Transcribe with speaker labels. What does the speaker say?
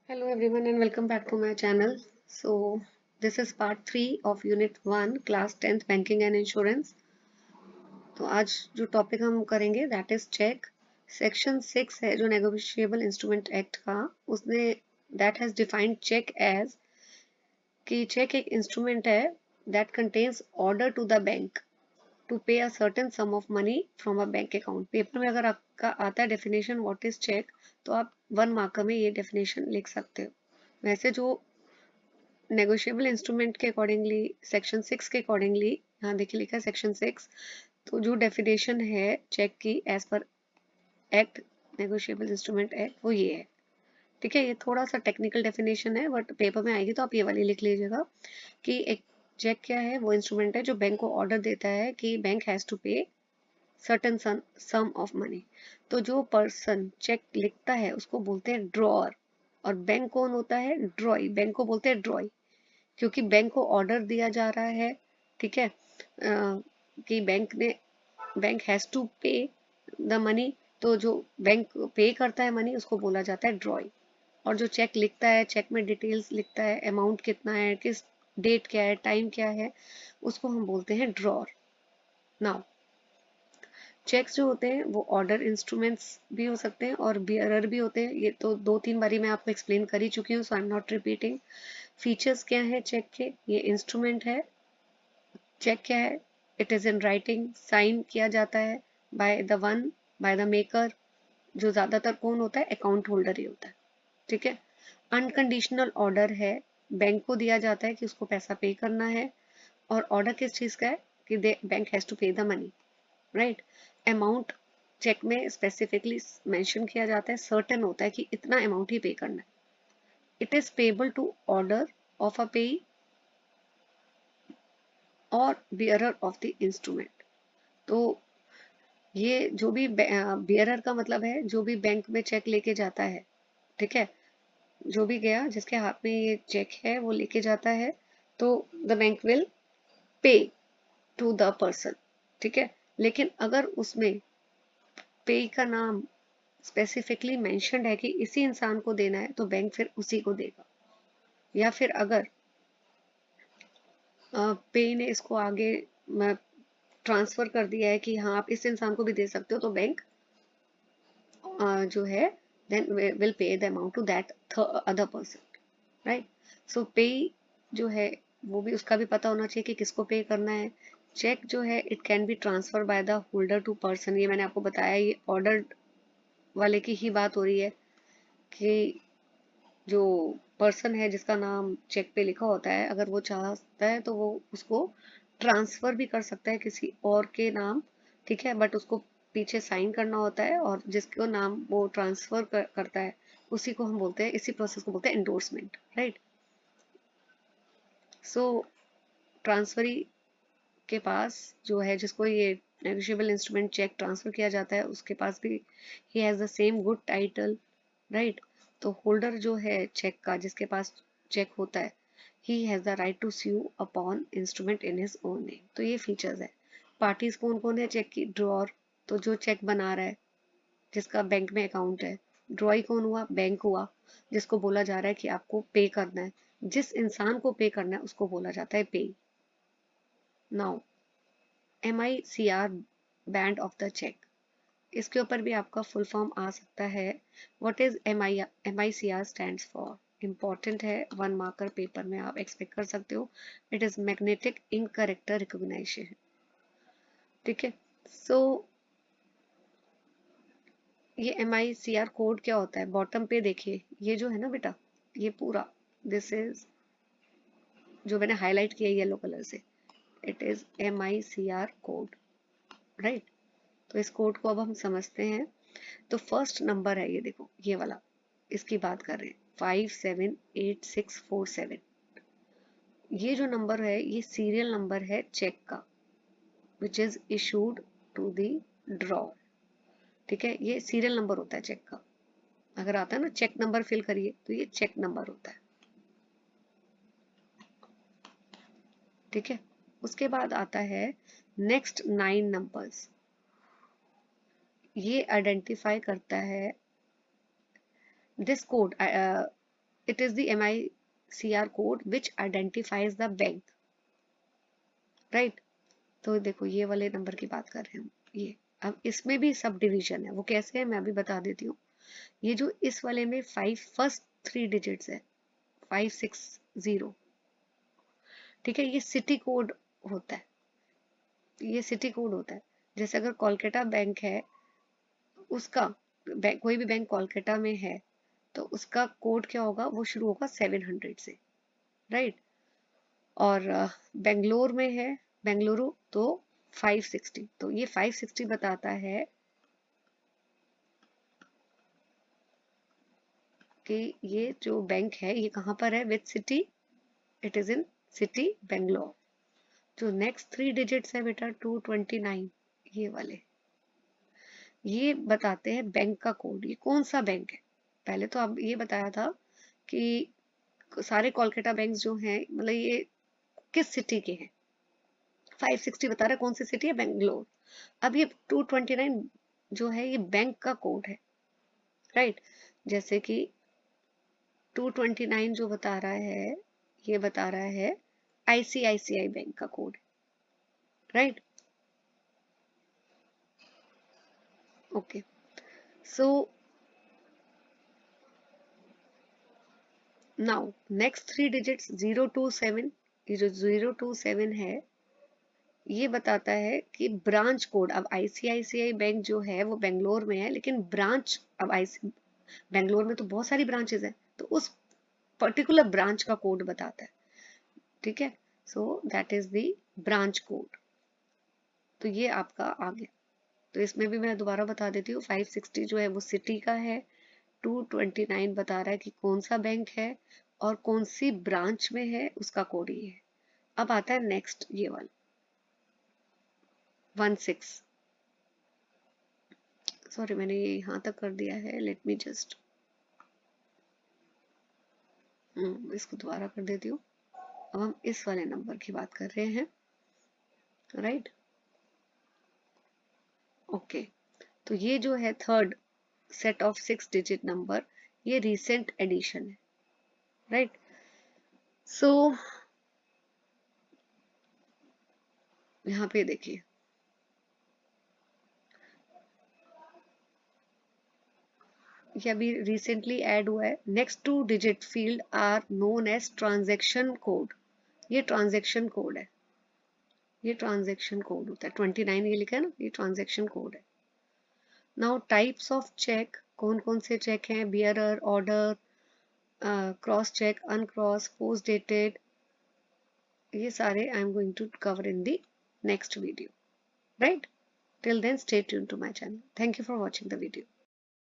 Speaker 1: Hello everyone and welcome back to my channel. So this is part 3 of unit 1 class 10th banking and insurance. तो आज जो topic हम करेंगे that is check. Section 6 है जो negotiable instrument act का, उसने that has defined cheque as कि चेक एक इंस्ट्रूमेंट है that contains order to the bank to pay a certain sum of money from a bank account. Paper में अगर आपका आता है डेफिनेशन व्हाट इज चेक, तो आप 1 मार्कर में ये डेफिनेशन लिख सकते हो. वैसे जो नेगोशिएबल इंस्ट्रूमेंट के अकॉर्डिंगली सेक्शन 6 के अकॉर्डिंगली यहाँ देखिए लिखा है सेक्शन 6, तो जो डेफिनेशन है चेक की as per act negotiable instrument act वो ये है. ठीक है, ये थोड़ा सा टेक्निकल डेफिनेशन है बट पेपर में आएगी तो आप ये वाली लिख लीजिएगा कि एक चेक क्या है, वो इंस्ट्रूमेंट है जो बैंक को ऑर्डर देता है कि बैंक हैज टू पे सर्टेन सम ऑफ मनी. तो जो पर्सन चेक लिखता है उसको बोलते हैं ड्रॉअर, और बैंक कौन होता है, ड्रॉई. बैंक को बोलते हैं ड्रॉई क्योंकि बैंक को ऑर्डर दिया जा रहा है. ठीक है, कि bank has to pay the money, तो जो बैंक पे करता है मनी उसको बोला जाता है ड्रॉई. और जो चेक लिखता है, चेक में डिटेल्स लिखता है, अमाउंट कितना है, किस डेट क्या है, टाइम क्या है, उसको हम बोलते हैं ड्रॉर. नाउ चेक्स जो होते हैं वो ऑर्डर इंस्ट्रूमेंट्स भी हो सकते हैं और बियरर भी होते हैं. ये तो 2-3 बारी मैं आपको एक्सप्लेन कर ही चुकी हूँ, so I am not repeating. Features क्या है चेक के, ये इंस्ट्रूमेंट है. चेक क्या है, it is in writing, sign किया जाता है बाय द मेकर, जो ज्यादातर कौन होता है, अकाउंट होल्डर ही होता है. ठीक है, अनकंडीशनल ऑर्डर है, बैंक को दिया जाता है कि उसको पैसा पे करना है. और ऑर्डर किस चीज का है कि bank has to pay the money, right. Amount cheque में स्पेसिफिकली मेंशन किया जाता है, सर्टेन होता है कि इतना अमाउंट ही पे करना है. It is payable to order of a pay और बियरर ऑफ द इंस्ट्रूमेंट. तो ये जो भी बियरर का मतलब है जो भी बैंक में चेक लेके जाता है. ठीक है, जो भी गया जिसके हाथ में ये चेक है वो लेके जाता है, तो the bank will pay to the person. ठीक है, लेकिन अगर उसमें पे का नाम स्पेसिफिकली मेंशन्ड है कि इसी इंसान को देना है तो बैंक फिर उसी को देगा. या फिर अगर पे ने इसको आगे ट्रांसफर कर दिया है कि हाँ आप इस इंसान को भी दे सकते हो, तो बैंक जो है then will pay the amount to that other person, right. So pay जो है वो भी उसका भी पता होना चाहिए कि किसको पे करना है. चेक जो है it can be transfer by the holder to person, ये मैंने आपको बताया, ये ऑर्डर वाले की ही बात हो रही है कि जो पर्सन है जिसका नाम चेक पे लिखा होता है, अगर वो चाहता है तो वो उसको ट्रांसफर भी कर सकता है किसी और के नाम. ठीक है, बट उसको पीछे साइन करना होता है और जिसको नाम वो ट्रांसफर करता है उसी को हम बोलते हैं, इसी प्रोसेस को बोलते हैं एंडोर्समेंट, राइट. सो ट्रांसफरी के पास जो है जिसको ये नेगोशिएबल इंस्ट्रूमेंट चेक ट्रांसफर किया जाता है उसके पास भी ही has the same good title, right. तो होल्डर जो है चेक का जिसके पास चेक होता है, ही has the right to sue upon instrument in his own name. तो ये फीचर्स है. पार्टीज कौन कौन है चेक की, ड्रॉर, तो जो चेक बना रहा है जिसका बैंक में अकाउंट है. ड्रॉई कौन हुआ, बैंक हुआ जिसको बोला जा रहा है कि आपको पे करना है, जिस इंसान को पे करना है उसको बोला जाता है pay. Now MICR band of the cheque, इसके ऊपर भी आपका फुल फॉर्म आ सकता है. What is MICR stands for, important है, 1 मार्कर पेपर में आप एक्सपेक्ट कर सकते हो. It is magnetic ink character recognition. ठीक है, सो ये MICR कोड क्या होता है, बॉटम पे देखिए, ये जो है ना बेटा, ये पूरा दिस इज जो मैंने हाईलाइट किया येलो कलर से, it is MICR code, right. तो इस कोड को अब हम समझते हैं. तो फर्स्ट नंबर है ये देखो, ये वाला, इसकी बात कर रहे हैं 578647. ये जो नंबर है ये सीरियल नंबर है चेक का which is issued to the draw. ठीक है, ये सीरियल नंबर होता है चेक का. अगर आता है ना चेक नंबर फिल करिए तो ये चेक नंबर होता है. ठीक है, उसके बाद आता है नेक्स्ट 9 नंबर्स. ये आइडेंटिफाई करता है this code, it is the MICR code which identifies the bank, right? तो देखो ये वाले नंबर की बात कर रहे हैं हम। ये अब इसमें भी सब डिविजन है, वो कैसे है मैं अभी बता देती हूँ। ये जो इस वाले में फर्स्ट 3 डिजिट्स है 560, ठीक है, ये सिटी कोड होता है, ये सिटी कोड होता है। जैसे अगर कोलकाता बैंक है, उसका कोई भी बैंक कोलकाता में है तो उसका कोड क्या होगा, वो शुरू होगा 700 से, राइट। और बेंगलोर में है, बेंगलुरु, तो 560, तो ये 560 बताता है कि ये जो बैंक है ये कहाँ पर है, which city, it is in city Bangalore. जो नेक्स्ट 3 डिजिट्स है बेटा 229, ये वाले, ये बताते हैं बैंक का कोड, ये कौन सा बैंक है। पहले तो अब ये बताया था कि सारे कोलकाता बैंक जो हैं, मतलब ये किस सिटी के हैं। 560 बता रहा है कौन सी सिटी है, बेंगलोर। अब ये 229 जो है ये बैंक का कोड है, राइट। जैसे कि 229 जो बता रहा है, ये बता रहा है ICICI बैंक का code, right. Okay, so now next 3 digits 027, ये जो 027 है ये बताता है कि ब्रांच कोड। अब ICICI बैंक जो है वो बेंगलोर में है, लेकिन ब्रांच, अब बेंगलोर में तो बहुत सारी ब्रांचेस है, तो उस पर्टिकुलर ब्रांच का कोड बताता है, ठीक है। So that is the branch code. तो ये आपका आ गया। तो इसमें भी मैं दोबारा बता देती हूँ, 560 जो है वो सिटी का है, 229 बता रहा है कि कौन सा बैंक है और कौन सी ब्रांच में है, उसका कोड ये है। अब आता है नेक्स्ट ये वाला 16, सॉरी मैंने ये यहाँ तक कर दिया है, लेट मी जस्ट इसको दोबारा कर देती हूँ। अब हम इस वाले नंबर की बात कर रहे हैं, राइट। ओके, तो ये जो है third set of 6 digit number, ये रिसेंट एडिशन है, राइट। सो यहाँ पे देखिए, ये अभी रिसेंटली ऐड हुआ है। Next 2 digit field are known as transaction code, ये ट्रांजैक्शन कोड है, ये ट्रांजैक्शन कोड होता है। 29 ये लिखा है ना, ये ट्रांजैक्शन कोड है। नाउ टाइप्स ऑफ चेक, कौन कौन से चेक हैं, bearer, order, cross cheque, uncross, post dated, ये सारे I am going to cover in the next video, right? Till then, stay tuned to my channel. Thank you for watching the video.